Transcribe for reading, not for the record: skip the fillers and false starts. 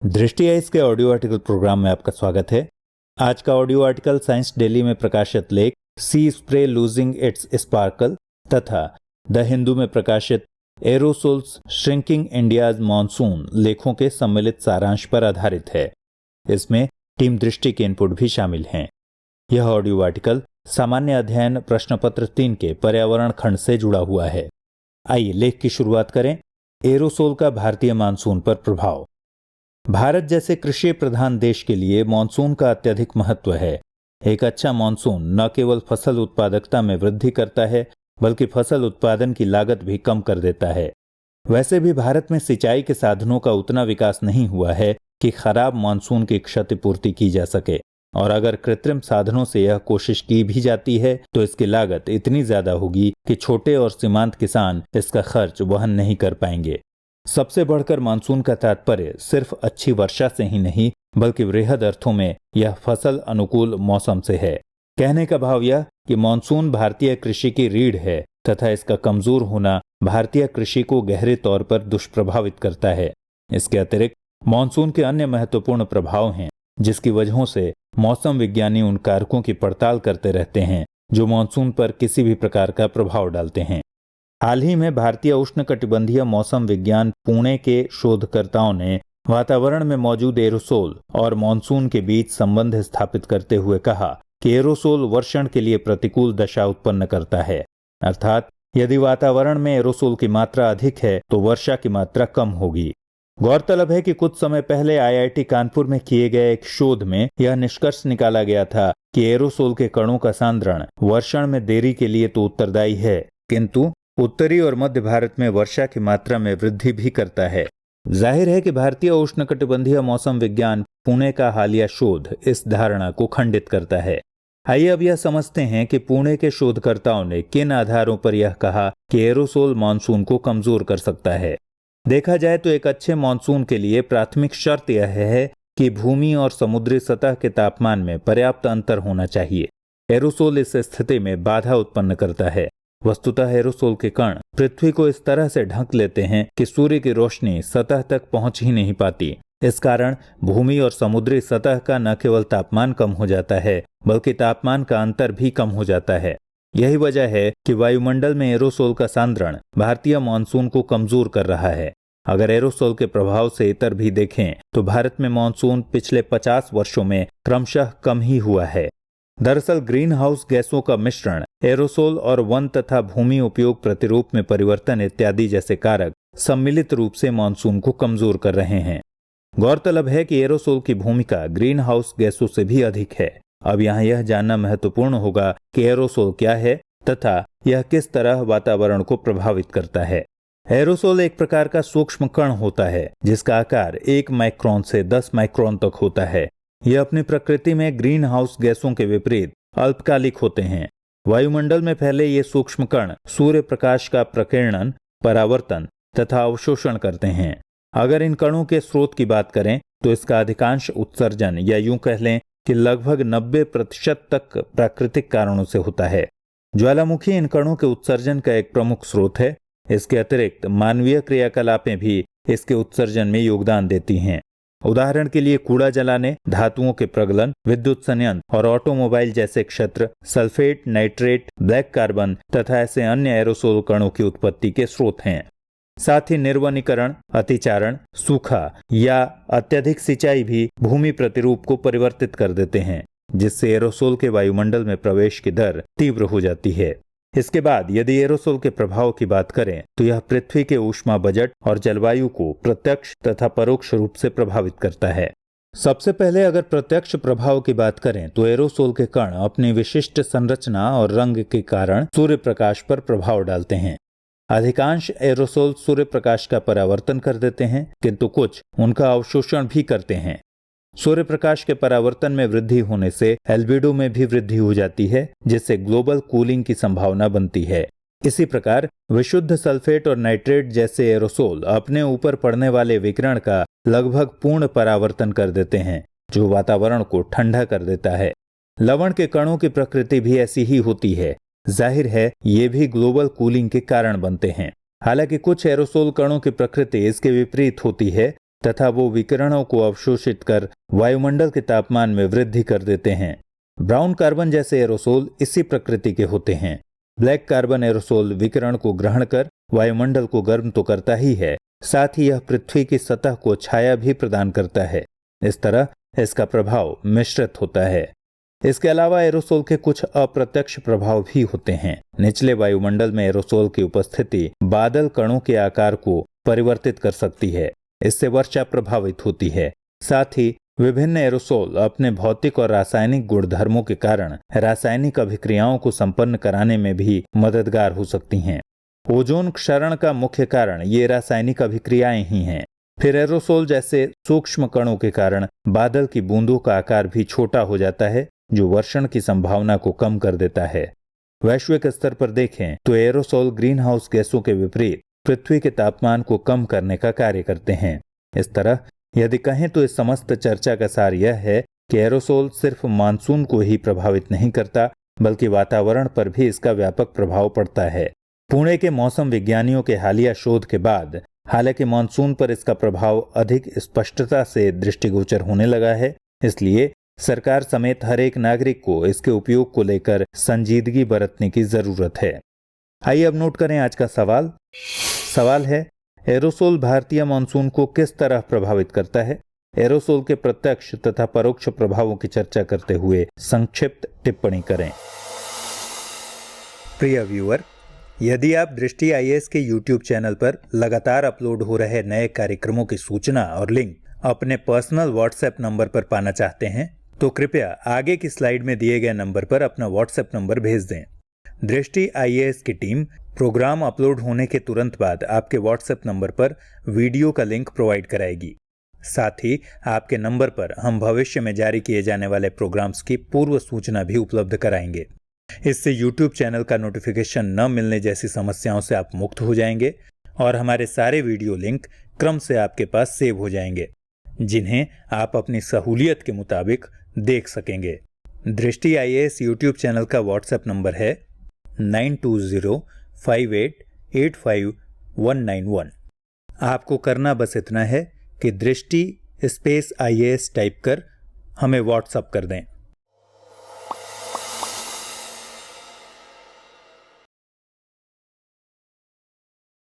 दृष्टि आइज के audio article programme में आपका स्वागत है। आज का ऑडियो आर्टिकल साइंस डेली में प्रकाशित लेख सी स्प्रे लूजिंग इट्स स्पार्कल तथा द हिंदू में प्रकाशित एरोसोल्स श्रिंकिंग इंडियाज मॉनसून लेखों के सम्मिलित सारांश पर आधारित है। इसमें टीम दृष्टि के इनपुट भी शामिल हैं। यह ऑडियो आर्टिकल सामान्य अध्ययन प्रश्न पत्र 3 के पर्यावरण खंड से जुड़ा हुआ है। आइए लेख की शुरुआत करें। एरोसोल का भारतीय मानसून पर प्रभाव। भारत जैसे कृषि प्रधान देश के लिए मानसून का अत्यधिक महत्व है। एक अच्छा मानसून न केवल फसल उत्पादकता में वृद्धि करता है बल्कि फसल उत्पादन की लागत भी कम कर देता है। वैसे भी भारत में सिंचाई के साधनों का उतना विकास नहीं हुआ है कि खराब मानसून की क्षतिपूर्ति की जा सके, और अगर कृत्रिम साधनों से यह कोशिश की भी जाती है तो इसकी लागत इतनी ज्यादा होगी कि छोटे और सीमांत किसान इसका खर्च वहन नहीं कर पाएंगे। सबसे बढ़कर मानसून का तात्पर्य सिर्फ अच्छी वर्षा से ही नहीं बल्कि वृहद अर्थों में यह फसल अनुकूल मौसम से है। कहने का भाव यह कि मानसून भारतीय कृषि की रीढ़ है तथा इसका कमजोर होना भारतीय कृषि को गहरे तौर पर दुष्प्रभावित करता है। इसके अतिरिक्त मानसून के अन्य महत्वपूर्ण प्रभाव हैं जिसकी वजहों से मौसम विज्ञानी उन कारकों की पड़ताल करते रहते हैं जो मानसून पर किसी भी प्रकार का प्रभाव डालते हैं। हाल ही में भारतीय उष्णकटिबंधीय मौसम विज्ञान पुणे के शोधकर्ताओं ने वातावरण में मौजूद एरोसोल और मानसून के बीच संबंध स्थापित करते हुए कहा कि एरोसोल वर्षण के लिए प्रतिकूल दशा उत्पन्न करता है। अर्थात यदि वातावरण में एरोसोल की मात्रा अधिक है तो वर्षा की मात्रा कम होगी। गौरतलब है कि कुछ समय पहले आईआईटी कानपुर में किए गए एक शोध में यह निष्कर्ष निकाला गया था कि एरोसोल के कणों का सांद्रण वर्षण में देरी के लिए तो उत्तरदायी है, किंतु उत्तरी और मध्य भारत में वर्षा की मात्रा में वृद्धि भी करता है। जाहिर है कि भारतीय उष्णकटिबंधीय मौसम विज्ञान पुणे का हालिया शोध इस धारणा को खंडित करता है। आइए अब यह समझते हैं कि पुणे के शोधकर्ताओं ने किन आधारों पर यह कहा कि एरोसोल मानसून को कमजोर कर सकता है। देखा जाए तो एक अच्छे मानसून के लिए प्राथमिक शर्त यह है कि भूमि और समुद्री सतह के तापमान में पर्याप्त अंतर होना चाहिए। एरोसोल इस स्थिति में बाधा उत्पन्न करता है। वस्तुतः एरोसोल के कण पृथ्वी को इस तरह से ढक लेते हैं कि सूर्य की रोशनी सतह तक पहुंच ही नहीं पाती। इस कारण भूमि और समुद्री सतह का न केवल तापमान कम हो जाता है बल्कि तापमान का अंतर भी कम हो जाता है। यही वजह है कि वायुमंडल में एरोसोल का सांद्रण भारतीय मानसून को कमजोर कर रहा है। अगर एरोसोल के प्रभाव से इतर भी देखें तो भारत में मानसून पिछले 50 वर्षों में क्रमशः कम ही हुआ है। दरअसल ग्रीन हाउस गैसों का मिश्रण, एरोसोल और वन तथा भूमि उपयोग प्रतिरूप में परिवर्तन इत्यादि जैसे कारक सम्मिलित रूप से मानसून को कमजोर कर रहे हैं। गौरतलब है कि एरोसोल की भूमिका ग्रीन हाउस गैसों से भी अधिक है। अब यहाँ यह जानना महत्वपूर्ण होगा कि एरोसोल क्या है तथा यह किस तरह वातावरण को प्रभावित करता है। एरोसोल एक प्रकार का सूक्ष्म कण होता है जिसका आकार 1 माइक्रोन से 10 माइक्रोन तक होता है। यह अपनी प्रकृति में ग्रीन हाउस गैसों के विपरीत अल्पकालिक होते हैं। वायुमंडल में फैले ये सूक्ष्म कण सूर्य प्रकाश का प्रकीर्णन, परावर्तन तथा अवशोषण करते हैं। अगर इन कणों के स्रोत की बात करें तो इसका अधिकांश उत्सर्जन या यूं कह लें कि लगभग 90% तक प्राकृतिक कारणों से होता है। ज्वालामुखी इन कणों के उत्सर्जन का एक प्रमुख स्रोत है। इसके अतिरिक्त मानवीय क्रियाकलापें भी इसके उत्सर्जन में योगदान देती हैं। उदाहरण के लिए कूड़ा जलाने, धातुओं के प्रगलन, विद्युत संयंत्र और ऑटोमोबाइल जैसे क्षेत्र सल्फेट, नाइट्रेट, ब्लैक कार्बन तथा ऐसे अन्य एरोसोल कणों की उत्पत्ति के स्रोत हैं। साथ ही निर्वनीकरण, अतिचारण, सूखा या अत्यधिक सिंचाई भी भूमि प्रतिरूप को परिवर्तित कर देते हैं जिससे एरोसोल के वायुमंडल में प्रवेश की दर तीव्र हो जाती है। इसके बाद यदि एरोसोल के प्रभाव की बात करें तो यह पृथ्वी के ऊष्मा बजट और जलवायु को प्रत्यक्ष तथा परोक्ष रूप से प्रभावित करता है। सबसे पहले अगर प्रत्यक्ष प्रभाव की बात करें तो एरोसोल के कण अपनी विशिष्ट संरचना और रंग के कारण सूर्य प्रकाश पर प्रभाव डालते हैं। अधिकांश एरोसोल सूर्य प्रकाश का परावर्तन कर देते हैं किंतु कुछ उनका अवशोषण भी करते हैं। सूर्य प्रकाश के परावर्तन में वृद्धि होने से एल्बिडो में भी वृद्धि हो जाती है जिससे ग्लोबल कूलिंग की संभावना बनती है। इसी प्रकार विशुद्ध सल्फेट और नाइट्रेट जैसे एरोसोल अपने ऊपर पड़ने वाले विकिरण का लगभग पूर्ण परावर्तन कर देते हैं जो वातावरण को ठंडा कर देता है। लवण के कणों की प्रकृति भी ऐसी ही होती है। जाहिर है ये भी ग्लोबल कूलिंग के कारण बनते हैं। हालांकि कुछ एरोसोल कणों की प्रकृति इसके विपरीत होती है तथा वो विकिरणों को अवशोषित कर वायुमंडल के तापमान में वृद्धि कर देते हैं। ब्राउन कार्बन जैसे एरोसोल इसी प्रकृति के होते हैं। ब्लैक कार्बन एरोसोल विकिरण को ग्रहण कर वायुमंडल को गर्म तो करता ही है, साथ ही यह पृथ्वी की सतह को छाया भी प्रदान करता है। इस तरह इसका प्रभाव मिश्रित होता है। इसके अलावा एरोसोल के कुछ अप्रत्यक्ष प्रभाव भी होते हैं। निचले वायुमंडल में एरोसोल की उपस्थिति बादल कणों के आकार को परिवर्तित कर सकती है। इससे वर्षा प्रभावित होती है। साथ ही विभिन्न एरोसोल अपने भौतिक और रासायनिक गुणधर्मों के कारण रासायनिक अभिक्रियाओं को संपन्न कराने में भी मददगार हो सकती हैं। ओजोन क्षरण का मुख्य कारण ये रासायनिक अभिक्रियाएं ही हैं। फिर एरोसोल जैसे सूक्ष्म कणों के कारण बादल की बूंदों का आकार भी छोटा हो जाता है, जो वर्षण की संभावना को कम कर देता है। वैश्विक स्तर पर देखें तो एरोसोल ग्रीन हाउस गैसों के विपरीत पृथ्वी के तापमान को कम करने का कार्य करते हैं। इस तरह यदि कहें तो इस समस्त चर्चा का सार यह है कि एरोसोल सिर्फ मानसून को ही प्रभावित नहीं करता, बल्कि वातावरण पर भी इसका व्यापक प्रभाव पड़ता है। पुणे के मौसम विज्ञानियों के हालिया शोध के बाद हालांकि मानसून पर इसका प्रभाव अधिक स्पष्टता से दृष्टिगोचर होने लगा है, इसलिए सरकार समेत हर एक नागरिक को इसके उपयोग को लेकर संजीदगी बरतने की जरूरत है। आइए अब नोट करें आज का सवाल। सवाल है, एरोसोल भारतीय मानसून को किस तरह प्रभावित करता है? एरोसोल के प्रत्यक्ष तथा परोक्ष प्रभावों की चर्चा करते हुए संक्षिप्त टिप्पणी करें। प्रिय व्यूअर, यदि आप दृष्टि आईएएस के YouTube चैनल पर लगातार अपलोड हो रहे नए कार्यक्रमों की सूचना और लिंक अपने पर्सनल व्हाट्सएप नंबर पर पाना चाहते हैं तो कृपया आगे की स्लाइड में दिए गए नंबर पर अपना व्हाट्सएप नंबर भेज दें। दृष्टि आईएएस की टीम प्रोग्राम अपलोड होने के तुरंत बाद आपके व्हाट्सएप नंबर पर वीडियो का लिंक प्रोवाइड कराएगी। साथ ही आपके नंबर पर हम भविष्य में जारी किए जाने वाले प्रोग्राम्स की पूर्व सूचना भी उपलब्ध कराएंगे। इससे YouTube चैनल का नोटिफिकेशन न मिलने जैसी समस्याओं से आप मुक्त हो जाएंगे और हमारे सारे वीडियो लिंक क्रम से आपके पास सेव हो जाएंगे, जिन्हें आप अपनी सहूलियत के मुताबिक देख सकेंगे। दृष्टि आईएएस YouTube चैनल का व्हाट्सएप नंबर है 9205885191। आपको करना बस इतना है कि दृष्टि स्पेस आईएएस टाइप कर हमें व्हाट्सएप कर दें।